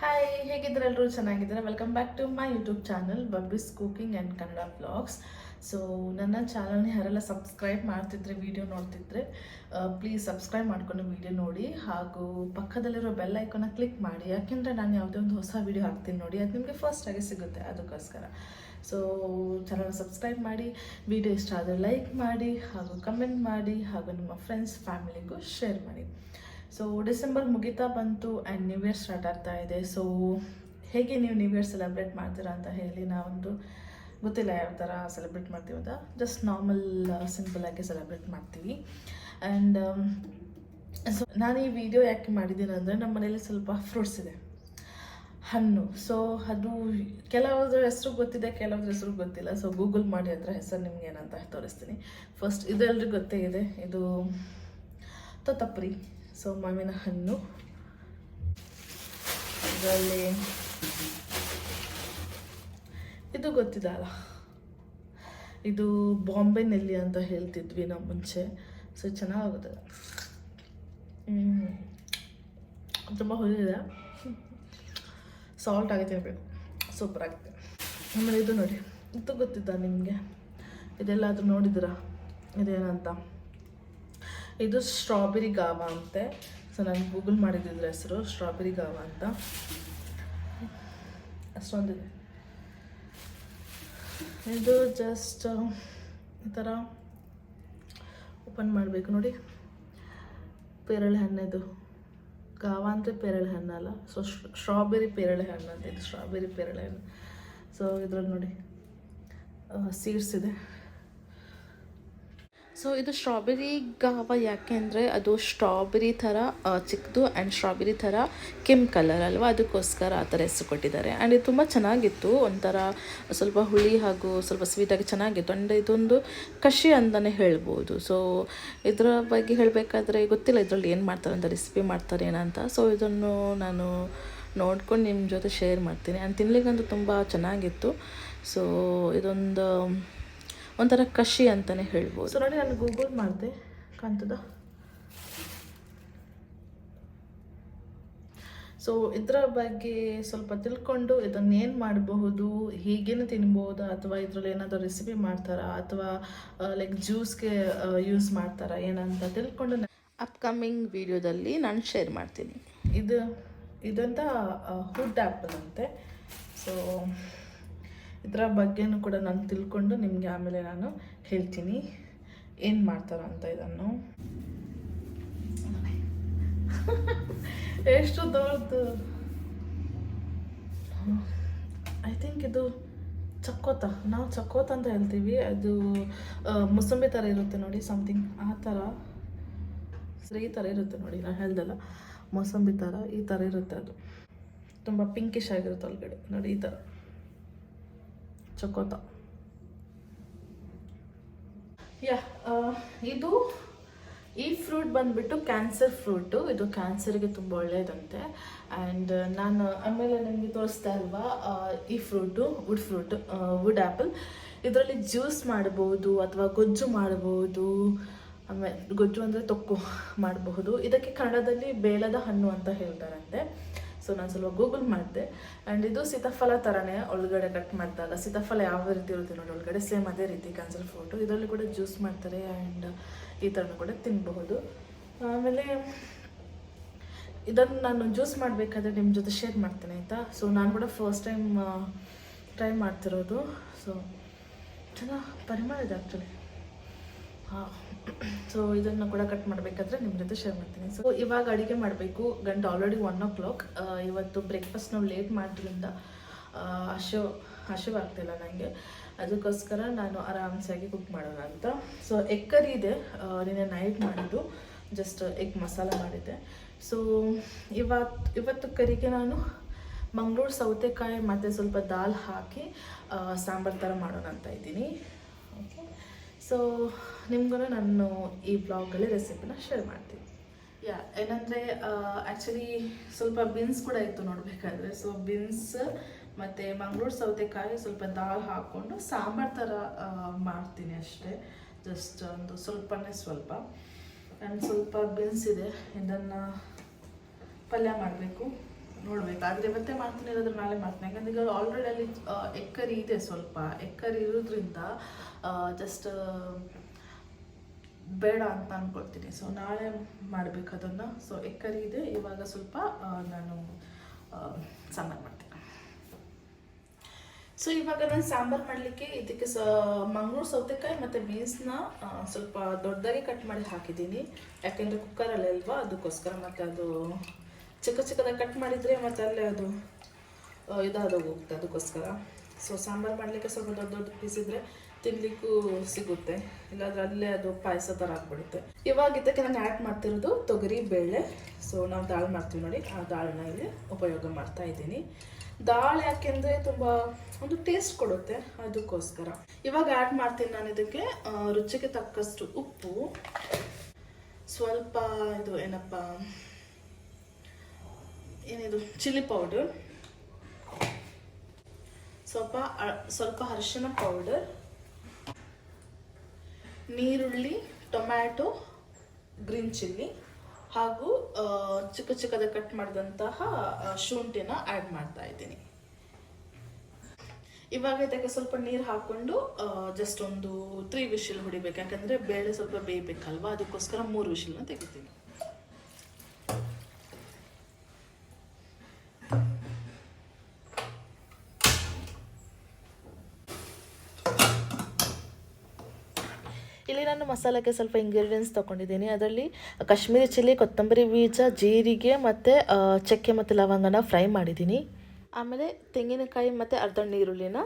Hi, ಹೇಗಿದ್ರೆ ಎಲ್ಲರೂ ಚೆನ್ನಾಗಿದ್ದಾರೆ. Welcome back to my YouTube channel Babbis cooking and Kannada vlogs. So ನನ್ನ ಚಾನಲ್ನ ಯಾರೆಲ್ಲ ಸಬ್ಸ್ಕ್ರೈಬ್ ಮಾಡ್ತಿದ್ರೆ, ವಿಡಿಯೋ ನೋಡ್ತಿದ್ರೆ ಪ್ಲೀಸ್ ಸಬ್ಸ್ಕ್ರೈಬ್ ಮಾಡ್ಕೊಂಡು ವಿಡಿಯೋ ನೋಡಿ, ಹಾಗೂ ಪಕ್ಕದಲ್ಲಿರೋ ಬೆಲ್ ಐಕಾನ ಕ್ಲಿಕ್ ಮಾಡಿ. ಯಾಕೆಂದರೆ ನಾನು ಯಾವುದೇ ಒಂದು ಹೊಸ ವಿಡಿಯೋ ಹಾಕ್ತೀನಿ ನೋಡಿ, ಅದು ನಿಮಗೆ ಫಸ್ಟಾಗಿ ಸಿಗುತ್ತೆ. ಅದಕ್ಕೋಸ್ಕರ ಸೊ ಚಾನಲ್ ಸಬ್ಸ್ಕ್ರೈಬ್ ಮಾಡಿ, ವಿಡಿಯೋ ಇಷ್ಟ ಆದರೆ ಲೈಕ್ ಮಾಡಿ, ಹಾಗೂ ಕಮೆಂಟ್ ಮಾಡಿ, ಹಾಗೂ ನಿಮ್ಮ ಫ್ರೆಂಡ್ಸ್ ಫ್ಯಾಮಿಲಿಗೂ ಶೇರ್ ಮಾಡಿ. ಸೊ ಡಿಸೆಂಬರ್ ಮುಗಿತಾ ಬಂತು ಆ್ಯಂಡ್ ನ್ಯೂ ಇಯರ್ ಸ್ಟಾರ್ಟ್ ಆಗ್ತಾ ಇದೆ. ಸೊ ಹೇಗೆ ನೀವು ನ್ಯೂ ಇಯರ್ ಸೆಲೆಬ್ರೇಟ್ ಮಾಡ್ತೀರಾ ಅಂತ ಹೇಳಿ. ನಾವೊಂದು ಗೊತ್ತಿಲ್ಲ ಯಾವ ಥರ ಸೆಲೆಬ್ರೇಟ್ ಮಾಡ್ತೀವಿ ಅಂತ, ಜಸ್ಟ್ ನಾರ್ಮಲ್ ಸಿಂಪಲ್ಲಾಗಿ ಸೆಲೆಬ್ರೇಟ್ ಮಾಡ್ತೀವಿ. ಆ್ಯಂಡ್ ಸೊ ನಾನು ಈ ವಿಡಿಯೋ ಯಾಕೆ ಮಾಡಿದ್ದೀನಿ ಅಂದರೆ, ನಮ್ಮ ಮನೇಲಿ ಸ್ವಲ್ಪ ಫ್ರೂಟ್ಸ್ ಇದೆ, ಹಣ್ಣು. ಸೊ ಅದು ಕೆಲವ್ರ ಹೆಸರು ಗೊತ್ತಿದೆ, ಕೆಲವ್ರ ಹೆಸರು ಗೊತ್ತಿಲ್ಲ. ಸೊ ಗೂಗಲ್ ಮಾಡಿ ಅದರ ಹೆಸರು ನಿಮ್ಗೆ ಏನಂತ ತೋರಿಸ್ತೀನಿ. ಫಸ್ಟ್ ಇದು ಎಲ್ರಿಗೂ ಗೊತ್ತೇ ಇದೆ, ಇದು ತೋತಪ್ರಿ. ಸೊ ಮಾವಿನ ಹಣ್ಣು. ಇದರಲ್ಲಿ ಇದು ಗೊತ್ತಿದಲ್ಲ, ಇದು ಬಾಂಬೆ ನೆಲ್ಲಿ ಅಂತ ಹೇಳ್ತಿದ್ವಿ ನಾವು ಮುಂಚೆ. ಸೊ ಚೆನ್ನಾಗುತ್ತೆ, ತುಂಬ ಹೊಲಿದೆ, ಸಾಲ್ಟ್ ಆಗಿ ತಿನ್ನಬೇಕು, ಸೂಪರ್ ಆಗುತ್ತೆ. ಆಮೇಲೆ ಇದು ನೋಡಿ, ಇದು ಗೊತ್ತಿದ್ದ ನಿಮಗೆ? ಇದೆಲ್ಲಾದರೂ ನೋಡಿದ್ದೀರಾ ಇದೇನಂತ? ಇದು ಸ್ಟ್ರಾಬೆರಿ ಗಾವಾ ಅಂತೆ. ಸೊ ನಾನು ಗೂಗಲ್ ಮಾಡಿದ್ದಿದ್ರೆ ಹೆಸರು ಸ್ಟ್ರಾಬೆರಿ ಗಾವಾ ಅಂತ. ಅಷ್ಟೊಂದಿದೆ. ಇದು ಜಸ್ಟ್ ಈ ಥರ ಓಪನ್ ಮಾಡಬೇಕು ನೋಡಿ. ಪೇರಳೆ ಹಣ್ಣು ಇದು, ಗಾವಾ ಅಂದರೆ ಪೇರಳೆ ಹಣ್ಣಲ್ಲ. ಸೊ ಸ್ಟ್ರಾಬೆರಿ ಪೇರಳೆ ಹಣ್ಣು ಅಂತ, ಇದು ಸ್ಟ್ರಾಬೆರಿ ಪೇರಳೆ ಹಣ್ಣು. ಸೊ ಇದ್ರಲ್ಲಿ ನೋಡಿ ಸೀಡ್ಸ್ ಇದೆ. ಸೊ ಇದು ಸ್ಟ್ರಾಬೆರಿ ಗಾವ ಯಾಕೆ ಅಂದರೆ, ಅದು ಸ್ಟ್ರಾಬೆರಿ ಥರ ಚಿಕ್ಕದು ಆ್ಯಂಡ್ ಸ್ಟ್ರಾಬೆರಿ ಥರ ಕೆಂಪು ಕಲರ್ ಅಲ್ವಾ, ಅದಕ್ಕೋಸ್ಕರ ಆ ಥರ ಹೆಸರು ಕೊಟ್ಟಿದ್ದಾರೆ. ಆ್ಯಂಡ್ ಇದು ತುಂಬ ಚೆನ್ನಾಗಿತ್ತು, ಒಂಥರ ಸ್ವಲ್ಪ ಹುಳಿ ಹಾಗೂ ಸ್ವಲ್ಪ ಸ್ವೀಟಾಗಿ ಚೆನ್ನಾಗಿತ್ತು. ಆ್ಯಂಡ್ ಇದೊಂದು ಕಷಿ ಅಂತಲೇ ಹೇಳ್ಬೋದು. ಸೊ ಇದರ ಬಗ್ಗೆ ಹೇಳಬೇಕಾದ್ರೆ ಗೊತ್ತಿಲ್ಲ ಇದರಲ್ಲಿ ಏನು ಮಾಡ್ತಾರೆ ಅಂತ, ರೆಸಿಪಿ ಮಾಡ್ತಾರೆ ಏನಂತ. ಸೊ ಇದನ್ನು ನಾನು ನೋಡ್ಕೊಂಡು ನಿಮ್ಮ ಜೊತೆ ಶೇರ್ ಮಾಡ್ತೀನಿ. ಆ್ಯಂಡ್ ತಿನ್ನಲಿಕ್ಕಂತೂ ತುಂಬ ಚೆನ್ನಾಗಿತ್ತು. ಸೊ ಇದೊಂದು ಒಂಥರ ಕಷಿ ಅಂತಲೇ ಹೇಳ್ಬೋದು. ಸೊ ನೋಡಿ, ನಾನು ಗೂಗಲ್ ಮಾಡಿದೆ, ಕಾಣ್ತದ? ಸೊ ಇದರ ಬಗ್ಗೆ ಸ್ವಲ್ಪ ತಿಳ್ಕೊಂಡು ಇದನ್ನೇನು ಮಾಡಬಹುದು, ಹೀಗೇನು ತಿನ್ಬೋದಾ, ಅಥವಾ ಇದರಲ್ಲಿ ಏನಾದರೂ ರೆಸಿಪಿ ಮಾಡ್ತಾರಾ, ಅಥವಾ ಲೈಕ್ ಜ್ಯೂಸ್ಗೆ ಯೂಸ್ ಮಾಡ್ತಾರಾ ಏನಂತ ತಿಳ್ಕೊಂಡು ಅಪ್ಕಮಿಂಗ್ ವಿಡಿಯೋದಲ್ಲಿ ನಾನು ಶೇರ್ ಮಾಡ್ತೀನಿ. ಇದಂತ ಹುಡ್ ಆ್ಯಪಲ್ ಅಂತೆ. ಸೊ ಇದರ ಬಗ್ಗೆನೂ ಕೂಡ ನಾನು ತಿಳ್ಕೊಂಡು ನಿಮಗೆ ಆಮೇಲೆ ನಾನು ಹೇಳ್ತೀನಿ ಏನು ಮಾಡ್ತಾರ ಅಂತ. ಇದನ್ನು ಎಷ್ಟು ದೊಡ್ಡದು, ಐ ಥಿಂಕ್ ಇದು ಚಕ್ಕೋತ, ನಾವು ಚಕ್ಕೋತ ಅಂತ ಹೇಳ್ತೀವಿ. ಅದು ಮುಸಂಬಿ ಥರ ಇರುತ್ತೆ ನೋಡಿ, ಸಮಥಿಂಗ್ ಆ ಥರ. ಈ ಥರ ಇರುತ್ತೆ ನೋಡಿ, ನಾನು ಹೇಳ್ದಲ್ಲ ಮೊಸಂಬಿ ಥರ, ಈ ಥರ ಇರುತ್ತೆ. ಅದು ತುಂಬ ಪಿಂಕಿಶ್ ಆಗಿರುತ್ತೆ ಒಳಗಡೆ ನೋಡಿ, ಈ ಥರ ಚಕೋತ. ಇದು ಈ ಫ್ರೂಟ್ ಬಂದುಬಿಟ್ಟು ಕ್ಯಾನ್ಸರ್ ಫ್ರೂಟು. ಇದು ಕ್ಯಾನ್ಸರ್ಗೆ ತುಂಬ ಒಳ್ಳೆಯದಂತೆ. ಆ್ಯಂಡ್ ನಾನು ಆಮೇಲೆ ನನಗೆ ತೋರಿಸ್ತಾ ಅಲ್ವಾ ಈ ಫ್ರೂಟು, ವುಡ್ ಆ್ಯಪಲ್. ಇದರಲ್ಲಿ ಜ್ಯೂಸ್ ಮಾಡ್ಬೋದು ಅಥವಾ ಗೊಜ್ಜು ಮಾಡ್ಬೋದು. ಆಮೇಲೆ ಗೊಜ್ಜು ಅಂದರೆ ತೊಕ್ಕು ಮಾಡಬಹುದು. ಇದಕ್ಕೆ ಕನ್ನಡದಲ್ಲಿ ಬೇಲದ ಹಣ್ಣು ಅಂತ ಹೇಳ್ತಾರಂತೆ. ಸೊ ನಾನು ಸ್ವಲ್ಪ ಗೂಗಲ್ ಮಾಡಿದೆ. ಆ್ಯಂಡ್ ಇದು ಸೀತಾಫಲ ಥರನೇ, ಒಳಗಡೆ ಕಟ್ ಮಾಡಿದಾಗ ಸೀತಾಫಲ ಯಾವ ರೀತಿ ಇರುತ್ತೆ ನೋಡಿ ಒಳಗಡೆ, ಸೇಮ್ ಅದೇ ರೀತಿ ಕ್ಯಾನ್ಸರ್ ಫ್ರೂಟು. ಇದರಲ್ಲಿ ಕೂಡ ಜ್ಯೂಸ್ ಮಾಡ್ತಾರೆ ಆ್ಯಂಡ್ ಈ ಥರನೂ ಕೂಡ ತಿನ್ನಬಹುದು. ಆಮೇಲೆ ಇದನ್ನು ನಾನು ಜ್ಯೂಸ್ ಮಾಡಬೇಕಾದ್ರೆ ನಿಮ್ಮ ಜೊತೆ ಶೇರ್ ಮಾಡ್ತೇನೆ ಆಯಿತಾ. ಸೊ ನಾನು ಕೂಡ ಫಸ್ಟ್ ಟೈಮ್ ಟ್ರೈ ಮಾಡ್ತಿರೋದು. ಸೊ ಚೆನ್ನಾಗಿ ಪರಿಮಳ ಇದೆ ಆ್ಯಕ್ಚುಲಿ. ಹಾಂ, ಸೊ ಇದನ್ನು ಕೂಡ ಕಟ್ ಮಾಡಬೇಕಾದ್ರೆ ನಿಮ್ಮ ಜೊತೆ ಶೇರ್ ಮಾಡ್ತೀನಿ. ಸೊ ಇವಾಗ ಅಡುಗೆ ಮಾಡಬೇಕು, ಗಂಟೆ ಆಲ್ರೆಡಿ 1 o'clock. ಇವತ್ತು ಬ್ರೇಕ್ಫಾಸ್ಟ್ ನಾವು ಲೇಟ್ ಮಾಡೋದ್ರಿಂದ ಹಸಿವಾಗ್ತಿಲ್ಲ ನನಗೆ. ಅದಕ್ಕೋಸ್ಕರ ನಾನು ಆರಾಮ್ಸಾಗಿ ಕುಕ್ ಮಾಡೋಣ ಅಂತ. ಸೊ ಎಗ್ ಕರಿ ಇದೆ, ನಿನ್ನೆ ನೈಟ್ ಮಾಡಿದ್ದು, ಜಸ್ಟ್ ಎಗ್ ಮಸಾಲ ಮಾಡಿದ್ದೆ. ಸೊ ಇವತ್ತು ಕರಿಗೆ ನಾನು ಮಂಗಳೂರು ಸೌತೆಕಾಯಿ ಮತ್ತು ಸ್ವಲ್ಪ ದಾಲ್ ಹಾಕಿ ಸಾಂಬಾರು ಥರ ಮಾಡೋಣ ಅಂತ ಇದ್ದೀನಿ. ಓಕೆ, ಸೊ ನಿಮ್ಗೂ ನಾನು ಈ ಬ್ಲಾಗಲ್ಲಿ ರೆಸಿಪಿನ ಶೇರ್ ಮಾಡ್ತೀನಿ. ಏನಂದರೆ ಆ್ಯಕ್ಚುಲಿ ಸ್ವಲ್ಪ ಬೀನ್ಸ್ ಕೂಡ ಇತ್ತು ನೋಡಬೇಕಾದ್ರೆ. ಸೊ ಬೀನ್ಸ್ ಮತ್ತು ಮಂಗಳೂರು ಸೌತೆಕಾಯಿ ಸ್ವಲ್ಪ ದಾಲ್ ಹಾಕ್ಕೊಂಡು ಸಾಂಬಾರು ಥರ ಮಾಡ್ತೀನಿ ಅಷ್ಟೇ. ಜಸ್ಟ್ ಒಂದು ಸ್ವಲ್ಪನೇ ಸ್ವಲ್ಪ. ಆ್ಯಂಡ್ ಸ್ವಲ್ಪ ಬೀನ್ಸ್ ಇದೆ, ಇದನ್ನು ಪಲ್ಯ ಮಾಡಬೇಕು. ನೋಡಬೇಕಾದ್ರೆ ಮತ್ತೆ ಮಾಡ್ತೀನಿ ಇರೋದ್ರ ನಾಳೆ ಮಾಡ್ತೀನಿ. ಯಾಕಂದ್ರೆ ಈಗ ಆಲ್ರೆಡಿ ಅಲ್ಲಿ ಎಗ್ ಕರಿ ಇದೆ, ಸ್ವಲ್ಪ ಎಗ್ ಕರಿ ಇರೋದ್ರಿಂದ ಜಸ್ಟ್ ಬೇಡ ಅಂತ ಅಂದ್ಕೊಳ್ತೀನಿ. ಸೊ ನಾಳೆ ಮಾಡಬೇಕು ಅದನ್ನು. ಸೊ ಎಗ್ ಕರಿ ಇದೆ, ಇವಾಗ ಸ್ವಲ್ಪ ನಾನು ಸಾಂಬಾರು ಮಾಡ್ತೀನಿ. ಸೊ ಇವಾಗ ನಾನು ಸಾಂಬಾರು ಮಾಡಲಿಕ್ಕೆ ಇದಕ್ಕೆ ಮಂಗಳೂರು ಸೌತೆಕಾಯಿ ಮತ್ತು ಬೀನ್ಸ್ನ ಸ್ವಲ್ಪ ದೊಡ್ಡದಾಗಿ ಕಟ್ ಮಾಡಿ ಹಾಕಿದ್ದೀನಿ. ಯಾಕೆಂದರೆ ಕುಕ್ಕರಲ್ಲಿ ಅಲ್ವಾ, ಅದಕ್ಕೋಸ್ಕರ. ಮತ್ತು ಅದು ಚಿಕ್ಕದಾಗಿ ಕಟ್ ಮಾಡಿದರೆ ಮತ್ತು ಅಲ್ಲೇ ಅದು ಇದಾಗೋಗುತ್ತೆ, ಅದಕ್ಕೋಸ್ಕರ. ಸೊ ಸಾಂಬಾರು ಮಾಡಲಿಕ್ಕೆ ಸ್ವಲ್ಪ ದೊಡ್ಡ ಪೀಸ್ ಇದ್ದರೆ ತಿನ್ನಲಿಕ್ಕೂ ಸಿಗುತ್ತೆ, ಇಲ್ಲಾಂದರೆ ಅಲ್ಲೇ ಅದು ಪಾಯಸ ಥರ ಆಗಿಬಿಡುತ್ತೆ. ಇವಾಗ ಇದಕ್ಕೆ ನಾನು ಆ್ಯಡ್ ಮಾಡ್ತಿರೋದು ತೊಗರಿ ಬೇಳೆ. ಸೊ ನಾವು ದಾಲ್ ಮಾಡ್ತೀವಿ ನೋಡಿ, ಆ ದಾಳನ್ನ ಇಲ್ಲಿ ಉಪಯೋಗ ಮಾಡ್ತಾ ಇದ್ದೀನಿ. ದಾಲ್ ಯಾಕೆಂದರೆ ತುಂಬ ಒಂದು ಟೇಸ್ಟ್ ಕೊಡುತ್ತೆ, ಅದಕ್ಕೋಸ್ಕರ. ಇವಾಗ ಆ್ಯಡ್ ಮಾಡ್ತೀನಿ ನಾನು ಇದಕ್ಕೆ ರುಚಿಗೆ ತಕ್ಕಷ್ಟು ಉಪ್ಪು, ಸ್ವಲ್ಪ ಇದು ಏನಪ್ಪ ಏನಿದು ಚಿಲ್ಲಿ ಪೌಡರ್, ಸ್ವಲ್ಪ ಅರಿಶಿನ ಪೌಡರ್, ನೀರುಳ್ಳಿ, ಟೊಮ್ಯಾಟೊ, ಗ್ರೀನ್ ಚಿಲ್ಲಿ ಹಾಗೂ ಚಿಕ್ಕದಾಗಿ ಕಟ್ ಮಾಡಿದಂತಹ ಶುಂಠಿನ ಆ್ಯಡ್ ಮಾಡ್ತಾ ಇದ್ದೀನಿ. ಇವಾಗ ಇದಕ್ಕೆ ಸ್ವಲ್ಪ ನೀರು ಹಾಕ್ಕೊಂಡು ಜಸ್ಟ್ ಒಂದು 3 ವಿಶಿಲ್ ಹೊಡಿಬೇಕು. ಯಾಕಂದರೆ ಬೇಳೆ ಸ್ವಲ್ಪ ಬೇಯಬೇಕಲ್ವಾ, ಅದಕ್ಕೋಸ್ಕರ 3 ವಿಶಿಲ್ನ ತೆಗಿತೀನಿ. ಇಲ್ಲಿ ನಾನು ಮಸಾಲೆಗೆ ಸ್ವಲ್ಪ ಇಂಗ್ರೀಡಿಯೆಂಟ್ಸ್ ತೊಗೊಂಡಿದ್ದೀನಿ. ಅದರಲ್ಲಿ ಕಾಶ್ಮೀರಿ ಚಿಲ್ಲಿ, ಕೊತ್ತಂಬರಿ ಬೀಜ, ಜೀರಿಗೆ ಮತ್ತು ಚಕ್ಕೆ ಮತ್ತು ಲವಂಗನ ಫ್ರೈ ಮಾಡಿದ್ದೀನಿ. ಆಮೇಲೆ ತೆಂಗಿನಕಾಯಿ ಮತ್ತು ಅರ್ಧ ನೀರುಳ್ಳಿನ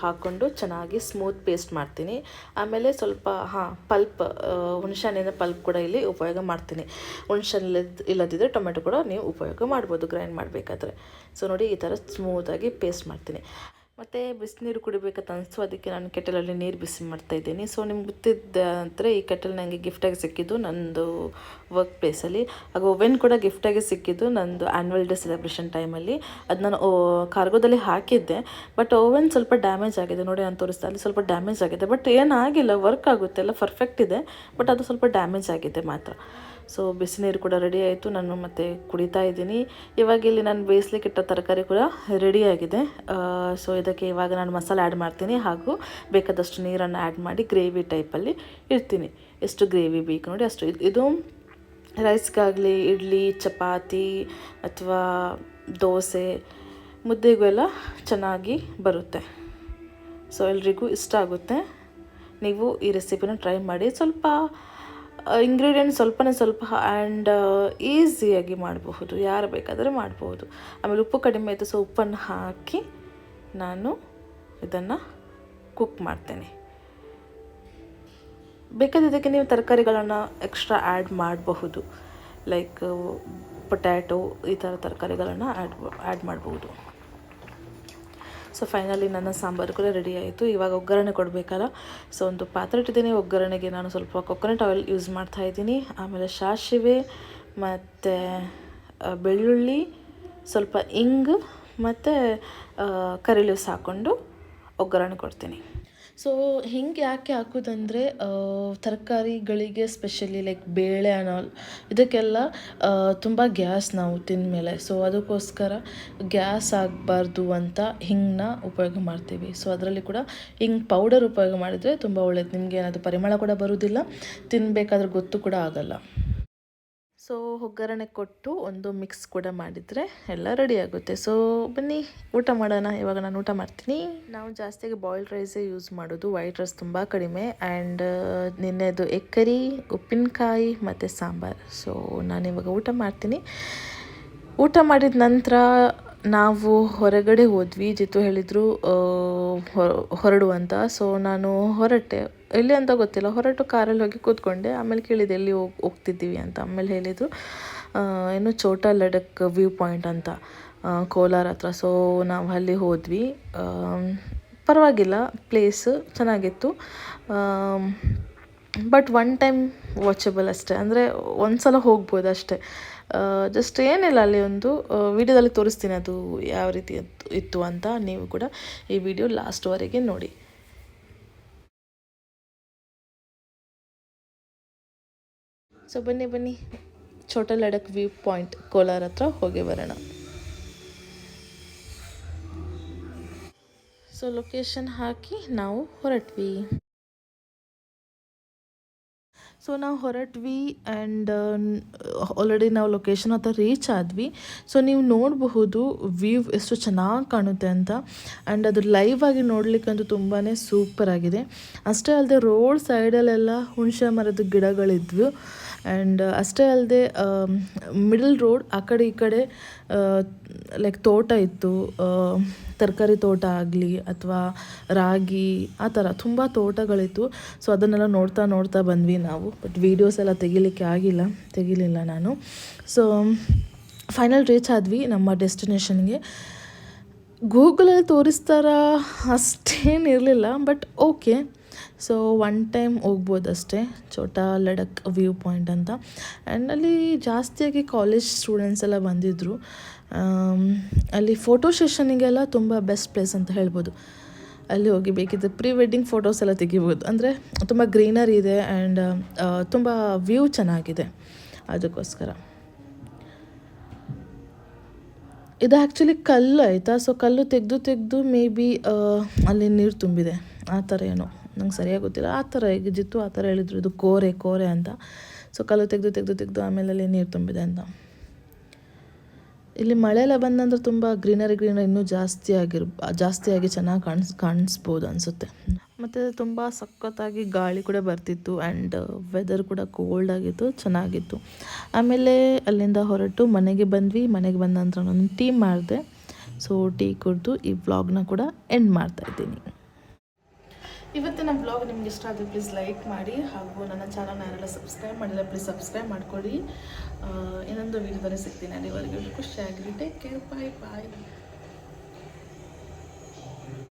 ಹಾಕ್ಕೊಂಡು ಚೆನ್ನಾಗಿ ಸ್ಮೂತ್ ಪೇಸ್ಟ್ ಮಾಡ್ತೀನಿ. ಆಮೇಲೆ ಸ್ವಲ್ಪ ಪಲ್ಪ್, ಹುಣಸೆಹಣ್ಣಿನ ಪಲ್ಪ್ ಕೂಡ ಇಲ್ಲಿ ಉಪಯೋಗ ಮಾಡ್ತೀನಿ. ಹುಣಸೆಹಣ್ಣು ಇಲ್ಲದಿದ್ದರೆ ಟೊಮೆಟೊ ಕೂಡ ನೀವು ಉಪಯೋಗ ಮಾಡ್ಬೋದು ಗ್ರೈಂಡ್ ಮಾಡಬೇಕಾದ್ರೆ. ಸೊ ನೋಡಿ, ಈ ಥರ ಸ್ಮೂತಾಗಿ ಪೇಸ್ಟ್ ಮಾಡ್ತೀನಿ. ಮತ್ತು ಬಿಸಿನೀರು ಕುಡಿಬೇಕಂತ ಅನಿಸ್ತು, ಅದಕ್ಕೆ ನಾನು ಕೆಟಲಲ್ಲಿ ನೀರು ಬಿಸಿ ಮಾಡ್ತಾಯಿದ್ದೀನಿ. ಸೊ ನಿಮ್ಗೆ ಗೊತ್ತಿದ್ದ ಅಂದರೆ ಈ ಕೆಟಲ್ ನನಗೆ ಗಿಫ್ಟಾಗಿ ಸಿಕ್ಕಿದ್ದು ನನ್ನದು ವರ್ಕ್ ಪ್ಲೇಸಲ್ಲಿ. ಆಗ ಓವೆನ್ ಕೂಡ ಗಿಫ್ಟಾಗಿ ಸಿಕ್ಕಿದ್ದು ನನ್ನದು ಆ್ಯನ್ಯುವಲ್ ಡೇ ಸೆಲೆಬ್ರೇಷನ್ ಟೈಮಲ್ಲಿ. ಅದು ನಾನು ಕಾರ್ಗೋದಲ್ಲಿ ಹಾಕಿದ್ದೆ, ಬಟ್ ಓವೆನ್ ಸ್ವಲ್ಪ ಡ್ಯಾಮೇಜ್ ಆಗಿದೆ. ನೋಡಿ ನಾನು ತೋರಿಸ್ದೆ, ಅಲ್ಲಿ ಸ್ವಲ್ಪ ಡ್ಯಾಮೇಜ್ ಆಗಿದೆ. ಬಟ್ ಏನಾಗಿಲ್ಲ, ವರ್ಕ್ ಆಗುತ್ತೆ, ಎಲ್ಲ ಪರ್ಫೆಕ್ಟ್ ಇದೆ. ಬಟ್ ಅದು ಸ್ವಲ್ಪ ಡ್ಯಾಮೇಜ್ ಆಗಿದೆ ಮಾತ್ರ. ಸೊ ಬಿಸಿನೀರು ಕೂಡ ರೆಡಿ ಆಯಿತು, ನಾನು ಮತ್ತೆ ಕುಡಿತಾ ಇದ್ದೀನಿ. ಇವಾಗ ಇಲ್ಲಿ ನಾನು ಬೇಯಿಸ್ಲಿಕ್ಕೆ ಇಟ್ಟ ತರಕಾರಿ ಕೂಡ ರೆಡಿಯಾಗಿದೆ. ಸೊ ಇದಕ್ಕೆ ಇವಾಗ ನಾನು ಮಸಾಲೆ ಆ್ಯಡ್ ಮಾಡ್ತೀನಿ, ಹಾಗೂ ಬೇಕಾದಷ್ಟು ನೀರನ್ನು ಆ್ಯಡ್ ಮಾಡಿ ಗ್ರೇವಿ ಟೈಪಲ್ಲಿ ಇಡ್ತೀನಿ. ಎಷ್ಟು ಗ್ರೇವಿ ಬೇಕು ನೋಡಿ ಅಷ್ಟು. ಇದು ರೈಸ್ಗಾಗಲಿ, ಇಡ್ಲಿ, ಚಪಾತಿ ಅಥವಾ ದೋಸೆ, ಮುದ್ದೆಗೂ ಎಲ್ಲ ಚೆನ್ನಾಗಿ ಬರುತ್ತೆ. ಸೊ ಎಲ್ರಿಗೂ ಇಷ್ಟ ಆಗುತ್ತೆ. ನೀವು ಈ ರೆಸಿಪಿನ ಟ್ರೈ ಮಾಡಿ. ಸ್ವಲ್ಪ ಇಂಗ್ರೀಡಿಯೆಂಟ್ ಸ್ವಲ್ಪ ಆ್ಯಂಡ್ ಈಸಿಯಾಗಿ ಮಾಡಬಹುದು, ಯಾರು ಬೇಕಾದರೆ ಮಾಡಬಹುದು. ಆಮೇಲೆ ಉಪ್ಪು ಕಡಿಮೆ ಆಯಿತು, ಸೊ ಉಪ್ಪನ್ನು ಹಾಕಿ ನಾನು ಇದನ್ನು ಕುಕ್ ಮಾಡ್ತೇನೆ. ಬೇಕಾದಿದ್ದಕ್ಕೆ ನೀವು ತರಕಾರಿಗಳನ್ನು ಎಕ್ಸ್ಟ್ರಾ ಆ್ಯಡ್ ಮಾಡಬಹುದು, ಲೈಕ್ ಪೊಟ್ಯಾಟೊ, ಈ ಥರ ತರಕಾರಿಗಳನ್ನು ಆ್ಯಡ್ ಮಾಡಬಹುದು. ಸೊ ಫೈನಲಿ ನನ್ನ ಸಾಂಬಾರು ಕೂಡ ರೆಡಿ ಆಯಿತು. ಇವಾಗ ಒಗ್ಗರಣೆ ಕೊಡಬೇಕಲ್ಲ. ಸೊ ಒಂದು ಪಾತ್ರೆ ಇಟ್ಟಿದ್ದೀನಿ. ಒಗ್ಗರಣೆಗೆ ನಾನು ಸ್ವಲ್ಪ ಕೊಕೊನಟ್ ಆಯಿಲ್ ಯೂಸ್ ಮಾಡ್ತಾಯಿದ್ದೀನಿ. ಆಮೇಲೆ ಸಾಸಿವೆ ಮತ್ತು ಬೆಳ್ಳುಳ್ಳಿ, ಸ್ವಲ್ಪ ಇಂಗು ಮತ್ತು ಕರಿ ಲೀವ್ಸ್ ಹಾಕ್ಕೊಂಡು ಒಗ್ಗರಣೆ ಕೊಡ್ತೀನಿ. ಸೊ ಹಿಂಗೆ ಯಾಕೆ ಹಾಕೋದಂದರೆ ತರಕಾರಿಗಳಿಗೆ ಸ್ಪೆಷಲಿ ಲೈಕ್ ಬೇಳೆ ಆಲ್ ಇದಕ್ಕೆಲ್ಲ ತುಂಬ ಗ್ಯಾಸ್ ನಾವು ತಿಂದಮೇಲೆ. ಸೊ ಅದಕ್ಕೋಸ್ಕರ ಗ್ಯಾಸ್ ಆಗಬಾರ್ದು ಅಂತ ಹಿಂಗನ್ನ ಉಪಯೋಗ ಮಾಡ್ತೀವಿ. ಸೊ ಅದರಲ್ಲಿ ಕೂಡ ಹಿಂಗೆ ಪೌಡರ್ ಉಪಯೋಗ ಮಾಡಿದರೆ ತುಂಬ ಒಳ್ಳೆಯದು. ನಿಮಗೆ ಏನಾದರೂ ಪರಿಮಳ ಕೂಡ ಬರೋದಿಲ್ಲ, ತಿನ್ನಬೇಕಾದ್ರೆ ಗೊತ್ತು ಕೂಡ ಆಗಲ್ಲ. ಸೊ ಒಗ್ಗರಣೆ ಕೊಟ್ಟು ಒಂದು ಮಿಕ್ಸ್ ಕೂಡ ಮಾಡಿದರೆ ಎಲ್ಲ ರೆಡಿ ಆಗುತ್ತೆ. ಸೊ ಬನ್ನಿ ಊಟ ಮಾಡೋಣ. ಇವಾಗ ನಾನು ಊಟ ಮಾಡ್ತೀನಿ. ನಾವು ಜಾಸ್ತಿಯಾಗಿ ಬಾಯ್ಲ್ಡ್ ರೈಸೇ ಯೂಸ್ ಮಾಡೋದು, ವೈಟ್ ರೈಸ್ ತುಂಬ ಕಡಿಮೆ. ಆ್ಯಂಡ್ ನಿನ್ನೆದು ಎಗ್ ಕರಿ, ಉಪ್ಪಿನಕಾಯಿ ಮತ್ತು ಸಾಂಬಾರು. ಸೊ ನಾನಿವಾಗ ಊಟ ಮಾಡ್ತೀನಿ. ಊಟ ಮಾಡಿದ ನಂತರ ನಾವು ಹೊರಗಡೆ ಹೋದ್ವಿ. ಜಿತು ಹೇಳಿದರು ಹೊರಡು ಅಂತ. ಸೊ ನಾನು ಹೊರಟೆ, ಎಲ್ಲಿ ಅಂತ ಗೊತ್ತಿಲ್ಲ, ಹೊರಟು ಕಾರಲ್ಲಿ ಹೋಗಿ ಕೂತ್ಕೊಂಡೆ. ಆಮೇಲೆ ಕೇಳಿದೆ ಎಲ್ಲಿ ಹೋಗ್ತಿದ್ದೀವಿ ಅಂತ. ಆಮೇಲೆ ಹೇಳಿದರು ಏನು ಛೋಟಾ ಲಡಕ್ ವ್ಯೂ ಪಾಯಿಂಟ್ ಅಂತ, ಕೋಲಾರ ಹತ್ರ. ಸೊ ನಾವು ಅಲ್ಲಿ ಹೋದ್ವಿ. ಪರವಾಗಿಲ್ಲ, ಪ್ಲೇಸ್ ಚೆನ್ನಾಗಿತ್ತು. ಬಟ್ ಒನ್ ಟೈಮ್ ವಾಚಬಲ್ ಅಷ್ಟೇ, ಅಂದರೆ ಒಂದು ಸಲ ಹೋಗ್ಬೋದು ಅಷ್ಟೇ. ಜಸ್ಟ್ ಏನಿಲ್ಲ, ಅಲ್ಲಿ ಒಂದು ವಿಡಿಯೋದಲ್ಲಿ ತೋರಿಸ್ತೀನಿ ಅದು ಯಾವ ರೀತಿ ಇತ್ತು ಅಂತ. ನೀವು ಕೂಡ ಈ ವಿಡಿಯೋ ಲಾಸ್ಟ್ವರೆಗೆ ನೋಡಿ. ಸೊ ಬನ್ನಿ ಛೋಟಾ ಲಡಕ್ ವ್ಯೂ ಪಾಯಿಂಟ್ ಕೋಲಾರ ಹತ್ರ ಹೋಗಿ ಬರೋಣ. ಸೊ ಲೊಕೇಶನ್ ಹಾಕಿ ನಾವು ಹೊರಟ್ವಿ. ಸೊ ನಾವು ಹೊರಟ್ವಿ ಆ್ಯಂಡ್ ಆಲ್ರೆಡಿ ನಾವು ಲೊಕೇಶನ್ ಹತ್ರ ರೀಚ್ ಆದ್ವಿ. ಸೊ ನೀವು ನೋಡಬಹುದು ವ್ಯೂ ಎಷ್ಟು ಚೆನ್ನಾಗಿ ಕಾಣುತ್ತೆ ಅಂತ. ಆ್ಯಂಡ್ ಅದು ಲೈವ್ ಆಗಿ ನೋಡಲಿಕ್ಕಂತೂ ತುಂಬಾ ಸೂಪರ್ ಆಗಿದೆ. ಅಷ್ಟೇ ಅಲ್ಲದೆ ರೋಡ್ ಸೈಡಲ್ಲೆಲ್ಲ ಹುಣಸೆ ಮರದ ಗಿಡಗಳಿದ್ವು. ಆ್ಯಂಡ್ ಅಷ್ಟೇ ಅಲ್ಲದೆ ಮಿಡಲ್ ರೋಡ್ ಆ ಕಡೆ ಈ ಕಡೆ ಲೈಕ್ ತೋಟ ಇತ್ತು. ತರಕಾರಿ ತೋಟ ಆಗಲಿ ಅಥವಾ ರಾಗಿ ಆ ಥರ ತುಂಬ ತೋಟಗಳಿತ್ತು. ಸೊ ಅದನ್ನೆಲ್ಲ ನೋಡ್ತಾ ಬಂದ್ವಿ ನಾವು. ಬಟ್ ವೀಡಿಯೋಸ್ ಎಲ್ಲ ತೆಗಿಲಿಲ್ಲ ನಾನು. ಸೊ ಫೈನಲ್ ರೀಚ್ ಆದ್ವಿ ನಮ್ಮ ಡೆಸ್ಟಿನೇಷನ್ಗೆ. ಗೂಗಲಲ್ಲಿ ತೋರಿಸ್ತಾರ ಅಷ್ಟೇನಿರಲಿಲ್ಲ, but okay. So one time ಹೋಗ್ಬೋದು ಅಷ್ಟೇ, ಛೋಟಾ ಲಡಕ್ ವ್ಯೂ ಪಾಯಿಂಟ್ ಅಂತ. ಆ್ಯಂಡ್ ಅಲ್ಲಿ ಜಾಸ್ತಿಯಾಗಿ ಕಾಲೇಜ್ ಸ್ಟೂಡೆಂಟ್ಸ್ ಎಲ್ಲ ಬಂದಿದ್ದರು. ಅಲ್ಲಿ ಫೋಟೋ ಸೆಷನಿಗೆಲ್ಲ ತುಂಬ ಬೆಸ್ಟ್ ಪ್ಲೇಸ್ ಅಂತ ಹೇಳ್ಬೋದು. ಅಲ್ಲಿ ಹೋಗಿ ಬೇಕಿದ್ದರೆ ಪ್ರೀ ವೆಡ್ಡಿಂಗ್ ಫೋಟೋಸ್ ಎಲ್ಲ ತೆಗಿಬೋದು. ಅಂದರೆ ತುಂಬ ಗ್ರೀನರಿ ಇದೆ ಆ್ಯಂಡ್ ತುಂಬ ವ್ಯೂ ಚೆನ್ನಾಗಿದೆ, ಅದಕ್ಕೋಸ್ಕರ. ಇದು ಆ್ಯಕ್ಚುಲಿ ಕಲ್ಲು ಆಯಿತಾ. ಸೊ ಕಲ್ಲು ತೆಗೆದು ಮೇ ಬಿ ಅಲ್ಲಿ ನೀರು ತುಂಬಿದೆ, ಆ ಥರ ಏನೋ ನಂಗೆ ಸರಿಯಾಗಿ ಗೊತ್ತಿಲ್ಲ. ಆ ಥರ ಹೇಗಿದ್ದಿತ್ತು ಆ ಥರ ಹೇಳಿದ್ರು, ಇದು ಕೋರೆ ಅಂತ. ಸೊ ಕಲ್ಲು ತೆಗೆದು ಆಮೇಲೆ ಅಲ್ಲಿ ನೀರು ತುಂಬಿದೆ ಅಂತ. ಇಲ್ಲಿ ಮಳೆ ಎಲ್ಲ ಬಂದಂದ್ರೆ ತುಂಬ ಗ್ರೀನರಿ ಇನ್ನೂ ಜಾಸ್ತಿಯಾಗಿ ಚೆನ್ನಾಗಿ ಕಾಣಿಸ್ಬೋದು ಅನಿಸುತ್ತೆ. ಮತ್ತು ತುಂಬ ಸಖತ್ತಾಗಿ ಗಾಳಿ ಕೂಡ ಬರ್ತಿತ್ತು ಆ್ಯಂಡ್ ವೆದರ್ ಕೂಡ ಕೋಲ್ಡ್ ಆಗಿತ್ತು, ಚೆನ್ನಾಗಿತ್ತು. ಆಮೇಲೆ ಅಲ್ಲಿಂದ ಹೊರಟು ಮನೆಗೆ ಬಂದ್ವಿ. ಮನೆಗೆ ಬಂದ ನಂತರ ನಾನು ಟೀ ಮಾಡಿದೆ. ಸೊ ಟೀ ಕುಡಿದು ಈ ವ್ಲಾಗ್ನ ಕೂಡ ಎಂಡ್ ಮಾಡ್ತಾಯಿದ್ದೀನಿ. ಇವತ್ತಿನ ಬ್ಲಾಗ್ ನಿಮ್ಗೆ ಇಷ್ಟ ಆದರೆ ಪ್ಲೀಸ್ ಲೈಕ್ ಮಾಡಿ, ಹಾಗೂ ನನ್ನ ಚಾನಲ್ನ ಯಾರೆಲ್ಲ ಸಬ್ಸ್ಕ್ರೈಬ್ ಮಾಡಿಲ್ಲ ಪ್ಲೀಸ್ ಸಬ್ಸ್ಕ್ರೈಬ್ ಮಾಡ್ಕೊಳ್ಳಿ. ಇನ್ನೊಂದು ವೀಡಿಯೋದಲ್ಲಿ ಸಿಗ್ತೀನಿ. ಅಲ್ಲಿವರೆಗೂ ಖುಷಿಯಾಗಿರಿ. ಟೇಕ್ ಕೇರ್, ಬಾಯ್.